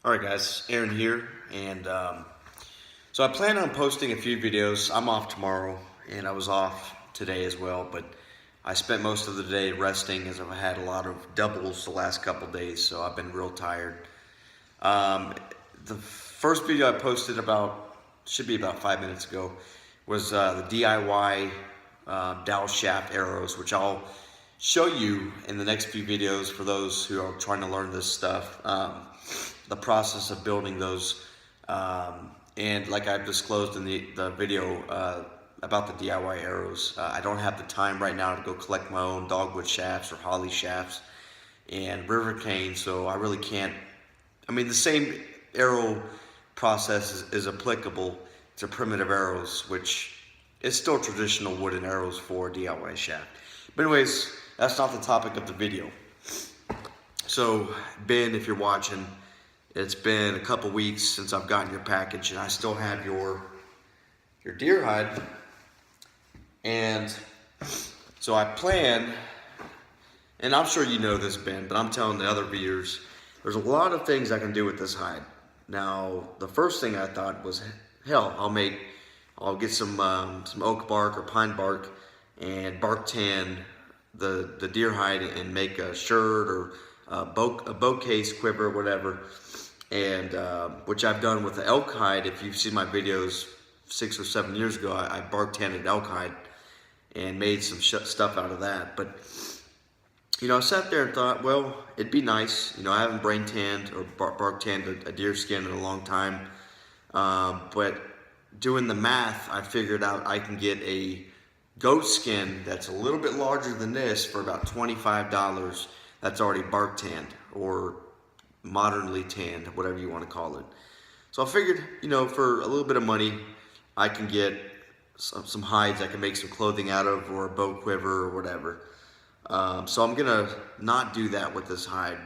Alright guys, Aaron here, and so I plan on posting a few videos. I'm off tomorrow, and I was off today as well, but I spent most of the day resting as I've had a lot of doubles the last couple days, so I've been real tired. The first video I posted should be about 5 minutes ago, was the DIY dowel shaft arrows, which I'll show you in the next few videos for those who are trying to learn this stuff. The process of building those, and like I've disclosed in the video about the DIY arrows, I don't have the time right now to go collect my own dogwood shafts or holly shafts and river cane, so I really can't. I mean, the same arrow process is applicable to primitive arrows, which is still traditional wooden arrows for DIY shaft. But anyways, that's not the topic of the video. So Ben, if you're watching, it's been a couple weeks since I've gotten your package, and I still have your deer hide. And so I plan, and I'm sure you know this, Ben, but I'm telling the other viewers, there's a lot of things I can do with this hide. Now, the first thing I thought was, hell, I'll get some oak bark or pine bark and bark tan the deer hide and make a shirt or a bow case, quiver, whatever. And which I've done with the elk hide. If you've seen my videos 6 or 7 years ago, I bark tanned elk hide and made some stuff out of that. But you know, I sat there and thought, well, it'd be nice. You know, I haven't brain tanned or bark tanned a deer skin in a long time. But doing the math, I figured out I can get a goat skin that's a little bit larger than this for about $25. That's already bark tanned or modernly tanned, whatever you want to call it. So I figured, you know, for a little bit of money, I can get some hides I can make some clothing out of, or a bow quiver or whatever. So I'm gonna not do that with this hide.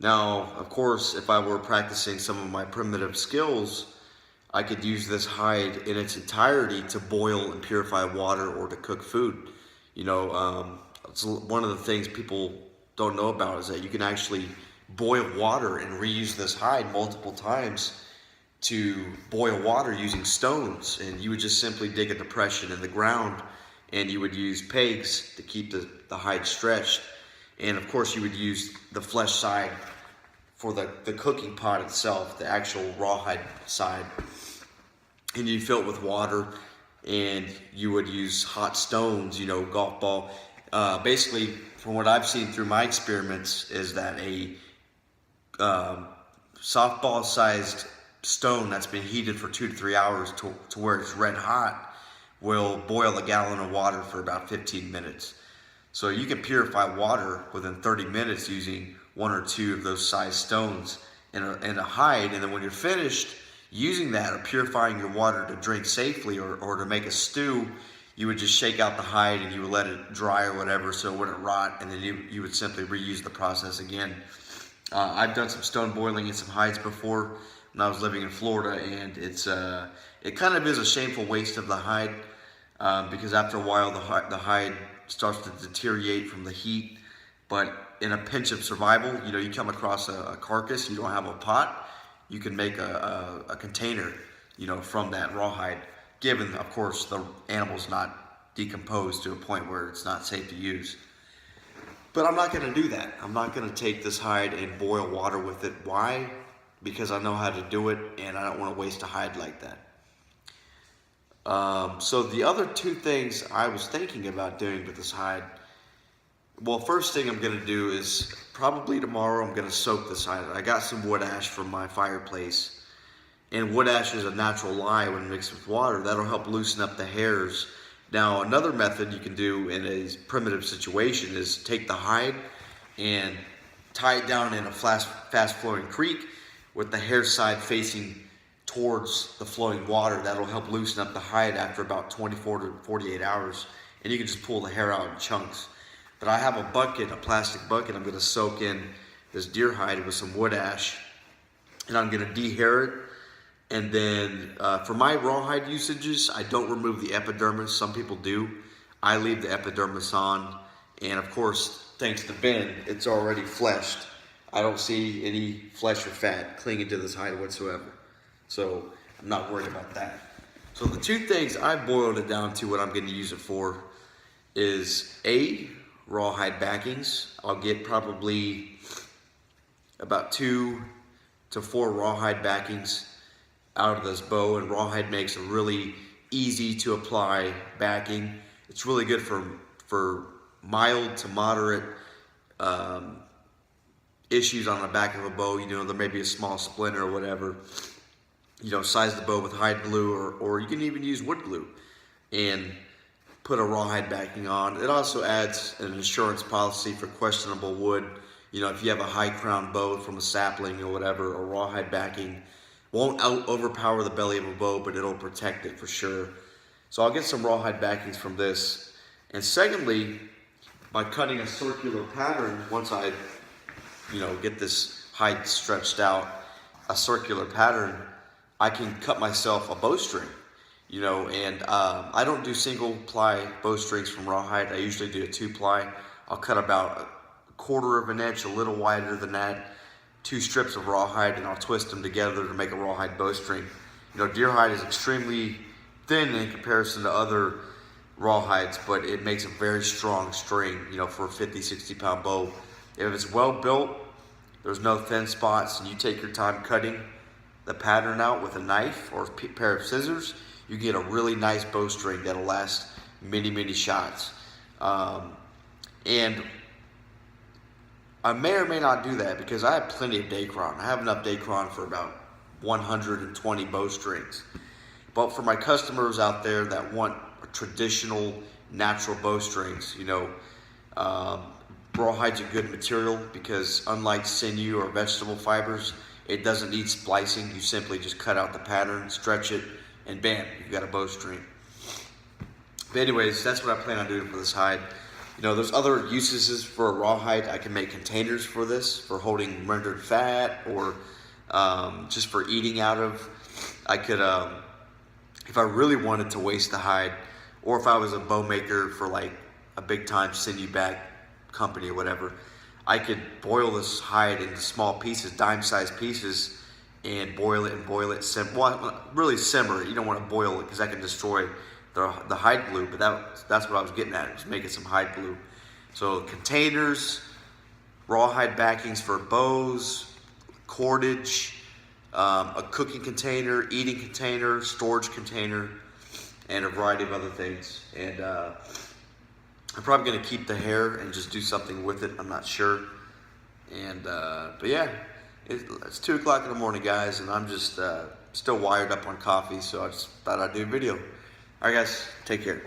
Now, of course, if I were practicing some of my primitive skills, I could use this hide in its entirety to boil and purify water or to cook food. You know, it's one of the things people don't know about is that you can actually boil water and reuse this hide multiple times to boil water using stones. And you would just simply dig a depression in the ground, and you would use pegs to keep the hide stretched. And of course you would use the flesh side for the cooking pot itself, the actual rawhide side. And you fill it with water, and you would use hot stones, you know, golf ball. Basically, from what I've seen through my experiments, is that a softball-sized stone that's been heated for 2 to 3 hours to where it's red hot will boil a gallon of water for about 15 minutes. So you can purify water within 30 minutes using 1 or 2 of those size stones in a hide. And then when you're finished using that or purifying your water to drink safely or to make a stew, you would just shake out the hide and you would let it dry or whatever so it wouldn't rot, and then you would simply reuse the process again. I've done some stone boiling in some hides before when I was living in Florida, and it kind of is a shameful waste of the hide because after a while the hide starts to deteriorate from the heat. But in a pinch of survival, you know, you come across a carcass, you don't have a pot, you can make a container, you know, from that rawhide, given, of course, the animal's not decomposed to a point where it's not safe to use. But I'm not going to do that. I'm not going to take this hide and boil water with it. Why? Because I know how to do it, and I don't want to waste a hide like that. So the other 2 things I was thinking about doing with this hide, well, first thing I'm going to do is probably tomorrow I'm going to soak this hide. I got some wood ash from my fireplace, and wood ash is a natural lye when mixed with water. That'll help loosen up the hairs. Now, another method you can do in a primitive situation is take the hide and tie it down in a fast-flowing creek with the hair side facing towards the flowing water. That'll help loosen up the hide after about 24 to 48 hours, and you can just pull the hair out in chunks. But I have a bucket, a plastic bucket. I'm going to soak in this deer hide with some wood ash, and I'm going to dehair it. And then for my rawhide usages, I don't remove the epidermis. Some people do. I leave the epidermis on. And of course, thanks to Ben, it's already fleshed. I don't see any flesh or fat clinging to this hide whatsoever. So I'm not worried about that. So the two things I boiled it down to what I'm going to use it for is rawhide backings. I'll get probably about 2 to 4 rawhide backings out of this bow, and rawhide makes a really easy to apply backing. It's really good for mild to moderate issues on the back of a bow. You know, there may be a small splinter or whatever. You know, size the bow with hide glue, or you can even use wood glue and put a rawhide backing on. It also adds an insurance policy for questionable wood. You know, if you have a high crown bow from a sapling or whatever, a rawhide backing won't overpower the belly of a bow, but it'll protect it for sure. So I'll get some rawhide backings from this. And secondly, by cutting a circular pattern, once I, get this hide stretched out, a circular pattern, I can cut myself a bowstring. And I don't do single ply bowstrings from rawhide. I usually do a 2-ply. I'll cut about 1/4 of an inch, a little wider than that, 2 strips of rawhide, and I'll twist them together to make a rawhide bowstring. Deer hide is extremely thin in comparison to other rawhides, but it makes a very strong string, for a 50, 60 pound bow. If it's well built, there's no thin spots, and you take your time cutting the pattern out with a knife or a pair of scissors, you get a really nice bowstring that'll last many, many shots. And I may or may not do that because I have plenty of Dacron. I have enough Dacron for about 120 bowstrings. But for my customers out there that want traditional natural bowstrings, rawhide's a good material because unlike sinew or vegetable fibers, it doesn't need splicing. You simply just cut out the pattern, stretch it, and bam, you've got a bowstring. But anyways, that's what I plan on doing for this hide. There's other uses for a rawhide. I can make containers for this, for holding rendered fat, or just for eating out of. I could, if I really wanted to waste the hide, or if I was a bow maker for like a big time sinew back company or whatever, I could boil this hide into small pieces, dime-sized pieces, and boil it, really simmer it. You don't want to boil it because that can destroy the hide glue, but that's what I was getting at, was making some hide glue. So containers, rawhide backings for bows, cordage, a cooking container, eating container, storage container, and a variety of other things. And I'm probably going to keep the hair and just do something with it. I'm not sure. And but yeah, it's 2 o'clock in the morning, guys, and I'm just still wired up on coffee, so I just thought I'd do a video. All right, guys, take care.